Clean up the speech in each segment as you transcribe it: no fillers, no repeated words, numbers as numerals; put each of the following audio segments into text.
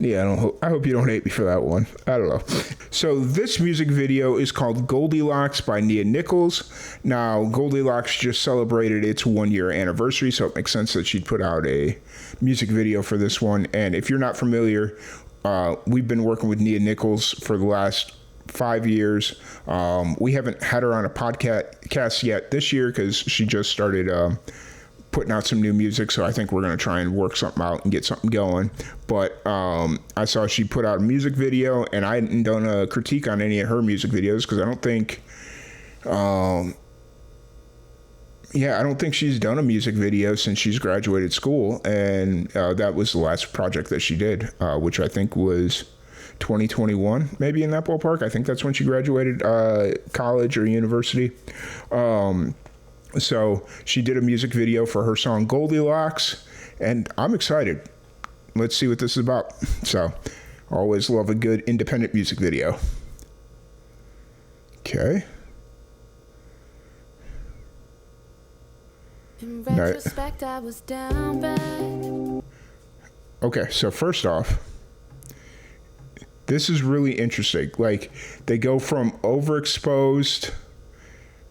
Yeah, I hope you don't hate me for that one. I don't know. So this music video is called Goldilocks by Nia Nichols. Now, Goldilocks just celebrated its 1-year anniversary, so it makes sense that she'd put out a music video for this one. And if you're not familiar, we've been working with Nia Nichols for the last 5 years. We haven't had her on a podcast yet this year because she just started putting out some new music, so I think we're going to try and work something out and get something going. But I saw she put out a music video, and I hadn't done a critique on any of her music videos because I don't think I don't think she's done a music video since she's graduated school, and that was the last project that she did, which I think was 2021, maybe, in that ballpark. I think that's when she graduated college or university. So she did a music video for her song Goldilocks, and I'm excited. Let's see what this is about. So, always love a good independent music video. Okay. In retrospect, I was down bad. Okay, so first off, this is really interesting. Like, they go from overexposed,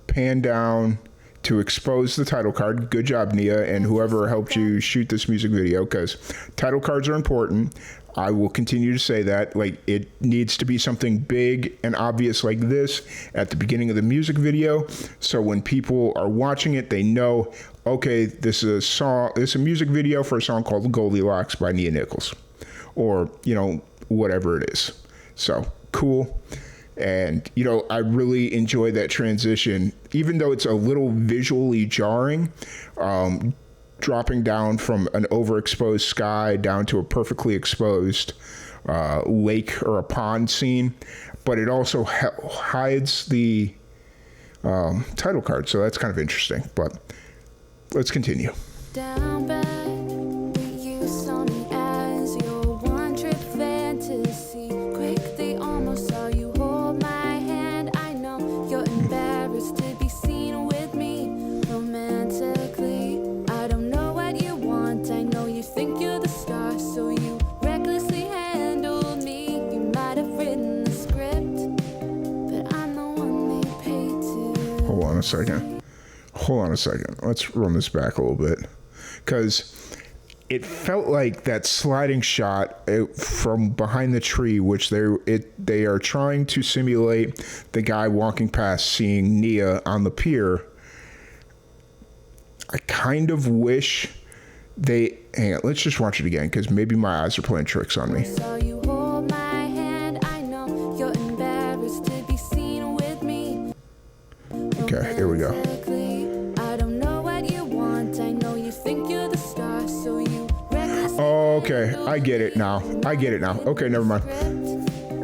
pan down, to expose the title card. Good job, Nia, and whoever helped you shoot this music video, because title cards are important. I will continue to say that. Like, it needs to be something big and obvious like this at the beginning of the music video, so when people are watching it, they know, okay, this is a music video for a song called Goldilocks by Nia Nichols, or, you know, whatever it is. So, cool. And, you know, I really enjoy that transition, even though it's a little visually jarring, dropping down from an overexposed sky down to a perfectly exposed lake or a pond scene. But it also hides the title card. So that's kind of interesting. But let's continue. Down bad, you saw me as your one-trip fantasy. Quick, they almost saw you. To be seen with me romantically. I don't know what you want. I know you think you're the star, so you recklessly handled me. You might have written the script, but I'm the one they paid to. Hold on a second. Let's run this back a little bit, because it felt like that sliding shot from behind the tree, which they are trying to simulate the guy walking past seeing Nia on the pier. I kind of wish hang on, let's just watch it again, because maybe my eyes are playing tricks on me. So you hold my hand, I know you're embarrassed to be seen with me. Okay, here we go. I don't know what you want. I know you think you're the star, so you. Okay, I get it now. Okay, never mind.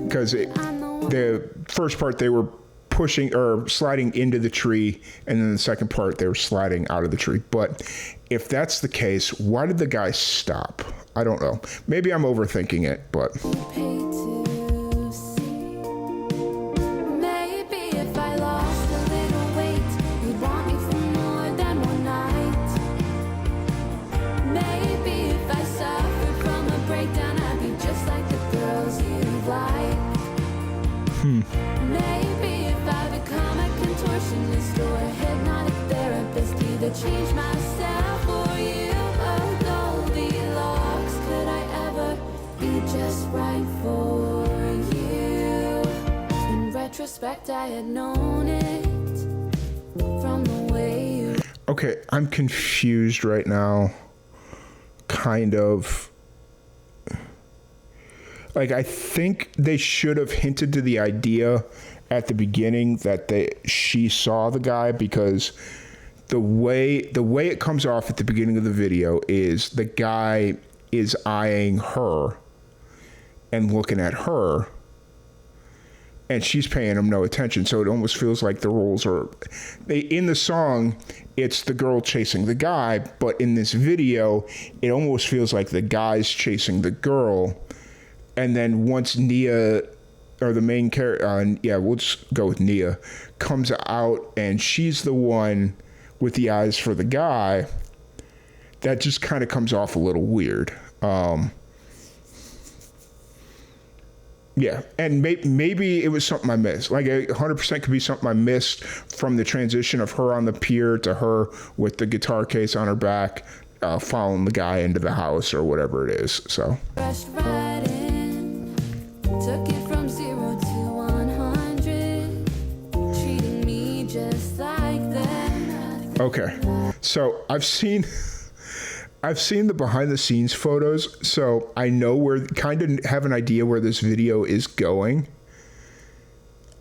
Because the first part they were pushing or sliding into the tree, and then the second part they were sliding out of the tree. But if that's the case, why did the guy stop? I don't know. Maybe I'm overthinking it, but. Maybe if I become a contortionist or a hypnotic therapist, either change myself for you. Oh, Goldilocks, could I ever be just right for you? In retrospect, I had known it from the way you. Okay, I'm confused right now. Kind of. Like, I think they should have hinted to the idea at the beginning that she saw the guy, because the way it comes off at the beginning of the video is the guy is eyeing her and looking at her, and she's paying him no attention. So it almost feels like the roles are in the song. It's the girl chasing the guy, but in this video, it almost feels like the guy's chasing the girl. And then once Nia, or the main character, we'll just go with Nia, comes out and she's the one with the eyes for the guy, that just kind of comes off a little weird. Yeah, and maybe it was something I missed. Like 100% could be something I missed from the transition of her on the pier to her with the guitar case on her back, following the guy into the house or whatever it is. So. Rushed right in, took it from 0 to 100, treating me just like that. Okay, so I've seen the behind the scenes photos, so I know kind of have an idea where this video is going.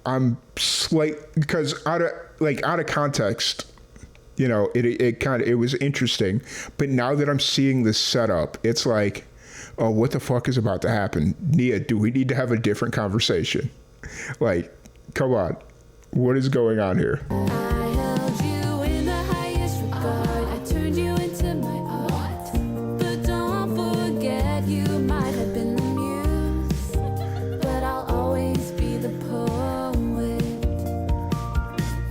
I'm because out of context, you know, it was interesting, but now that I'm seeing this setup, it's like, oh, what the fuck is about to happen? Nia, do we need to have a different conversation? Like, come on, what is going on here? I held you in the highest regard. I turned you into my art. But don't forget, you might have been the muse, but I'll always be the poet.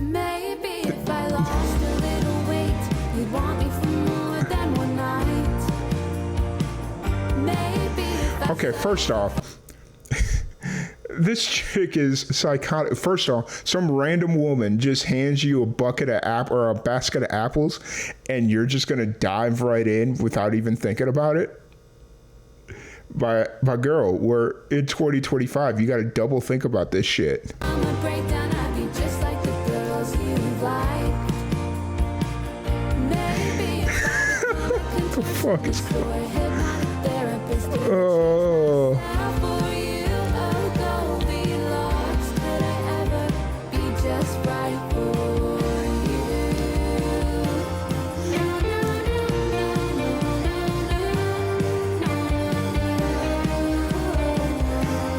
Maybe if I lost a little weight, you'd want me for more than one night. Maybe if I Okay, first off, this chick is psychotic. First off, some random woman just hands you a bucket of or a basket of apples, and you're just gonna dive right in without even thinking about it. My girl, we're in 2025. You got to double think about this shit. I'ma break down, I'd be just like the girls you like. Maybe if I What the fuck is to a hypnotic therapist, Oh, now for you, oh Goldilocks, could I ever be just right for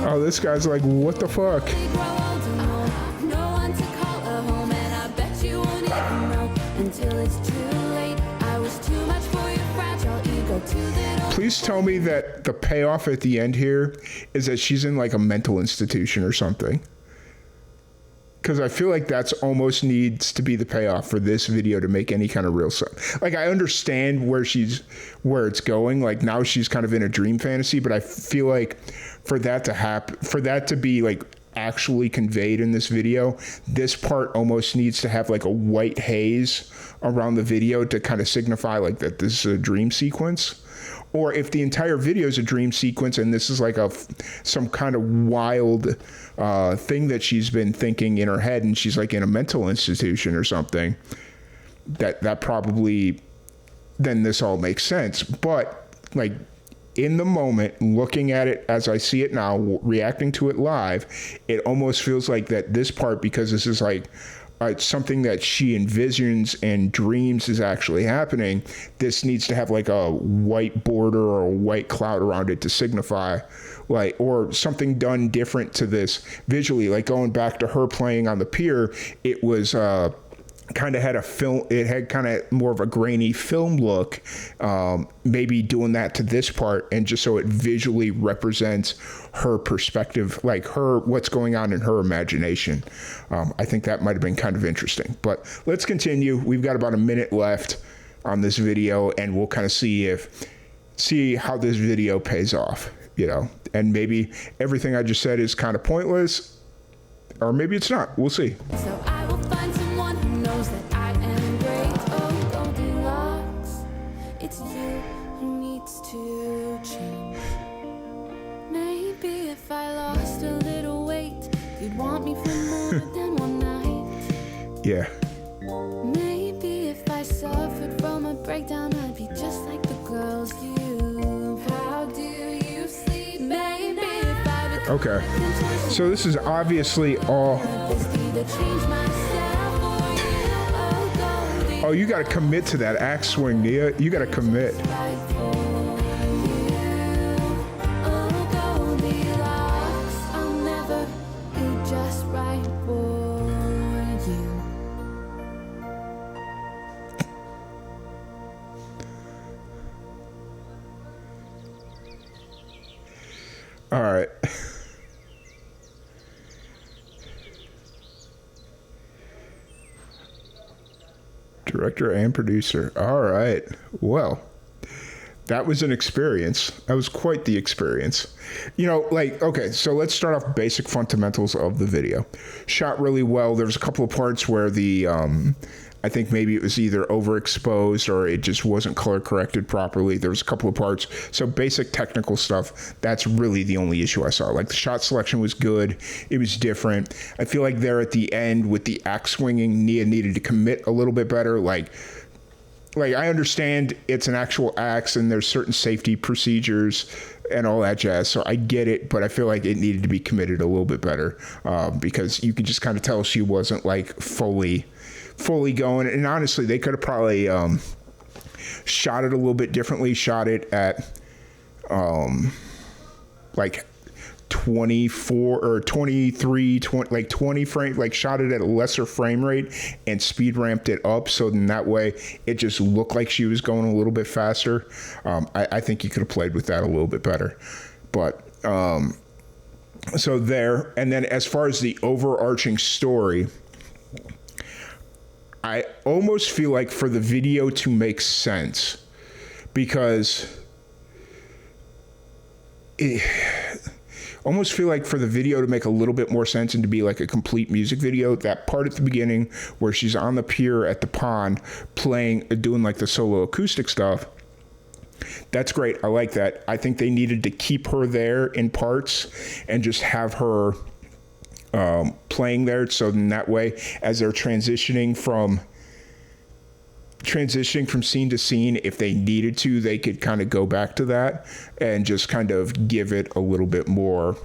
oh, this guy's like, what the fuck? you? Grow older, no one to call a home, and I bet you won't even know until it's too late. I was too much for your fragile ego, too little. Please tell me that the payoff at the end here is that she's in like a mental institution or something. Because I feel like that's almost needs to be the payoff for this video to make any kind of real sense. Like, I understand where it's going. Like, now she's kind of in a dream fantasy, but I feel like for that to happen, for that to be like actually conveyed in this video, this part almost needs to have like a white haze around the video to kind of signify like that this is a dream sequence. Or if the entire video is a dream sequence and this is like some kind of wild thing that she's been thinking in her head and she's like in a mental institution or something, that probably, then this all makes sense. But like in the moment, looking at it as I see it now, reacting to it live, it almost feels like that this part, because this is like something that she envisions and dreams is actually happening, this needs to have like a white border or a white cloud around it to signify, like, or something done different to this visually. Like going back to her playing on the pier, it was kind of had a film, it had kind of more of a grainy film look, maybe doing that to this part, and just so it visually represents her perspective, like her, what's going on in her imagination. I think that might have been kind of interesting, but let's continue. We've got about a minute left on this video, and we'll kind of see how this video pays off, you know, and maybe everything I just said is kind of pointless, or maybe it's not. We'll see. So I will find someone who knows that I am great. Oh, Goldilocks, it's you who needs to change. Maybe if I lost a little weight, you'd want me for more than one night. Yeah. Maybe if I suffered from a breakdown, I'd be just like the girls you. How do you sleep? Maybe if I become Okay. So this is obviously all. Oh, you got to commit to that axe swing, Nia. You got to commit. All right. Director and producer. All right. Well, That was an experience. That was quite the experience. You know, like, okay, so let's start off basic fundamentals of the video. Shot really well. There was a couple of parts where I think maybe it was either overexposed or it just wasn't color corrected properly. There was a couple of parts. So basic technical stuff, that's really the only issue I saw. Like the shot selection was good. It was different. I feel like there at the end with the axe swinging, Nia needed to commit a little bit better. Like I understand it's an actual axe and there's certain safety procedures and all that jazz. So I get it, but I feel like it needed to be committed a little bit better because you could just kind of tell she wasn't like fully going. And honestly, they could have probably shot it a little bit differently, shot it at like 24 or 23, 20, like 20 frame, like shot it at a lesser frame rate and speed ramped it up. So then that way it just looked like she was going a little bit faster. I think you could have played with that a little bit better, but so there. And then as far as the overarching story, I almost feel like for the video to make sense, because almost feel like for the video to make a little bit more sense and to be like a complete music video, that part at the beginning where she's on the pier at the pond doing like the solo acoustic stuff, that's great. I like that. I think they needed to keep her there in parts and just have her playing there. So then that way, as they're transitioning from scene to scene, if they needed to, they could kind of go back to that and just kind of give it a little bit more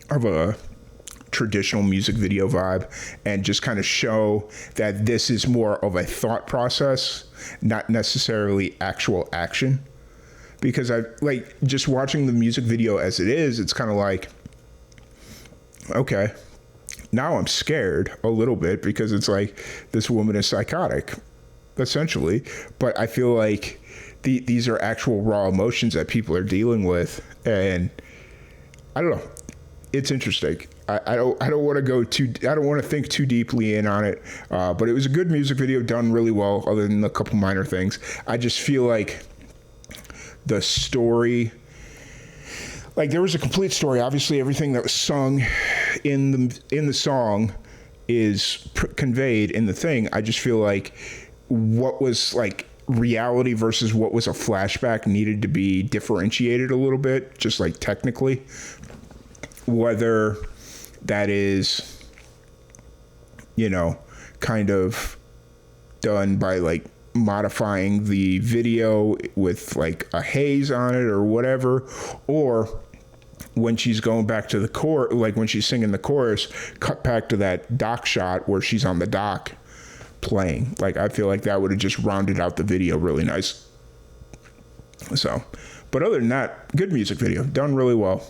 of a traditional music video vibe and just kind of show that this is more of a thought process, not necessarily actual action. Because I like just watching the music video as it is, it's kind of like, okay, now I'm scared a little bit because it's like this woman is psychotic, essentially. But I feel like these are actual raw emotions that people are dealing with, and I don't know. It's interesting. I don't want to go too. I don't want to think too deeply in on it. But it was a good music video, done really well, other than a couple minor things. I just feel like the story, like there was a complete story. Obviously, everything that was sung in the song is conveyed in the thing. I just feel like what was like reality versus what was a flashback needed to be differentiated a little bit, just like technically. Whether that is, you know, kind of done by like modifying the video with like a haze on it or whatever, or when she's going back to the chorus, like when she's singing the chorus, cut back to that dock shot where she's on the dock playing. Like I feel like that would have just rounded out the video really nice. So, but other than that, good music video, done really well.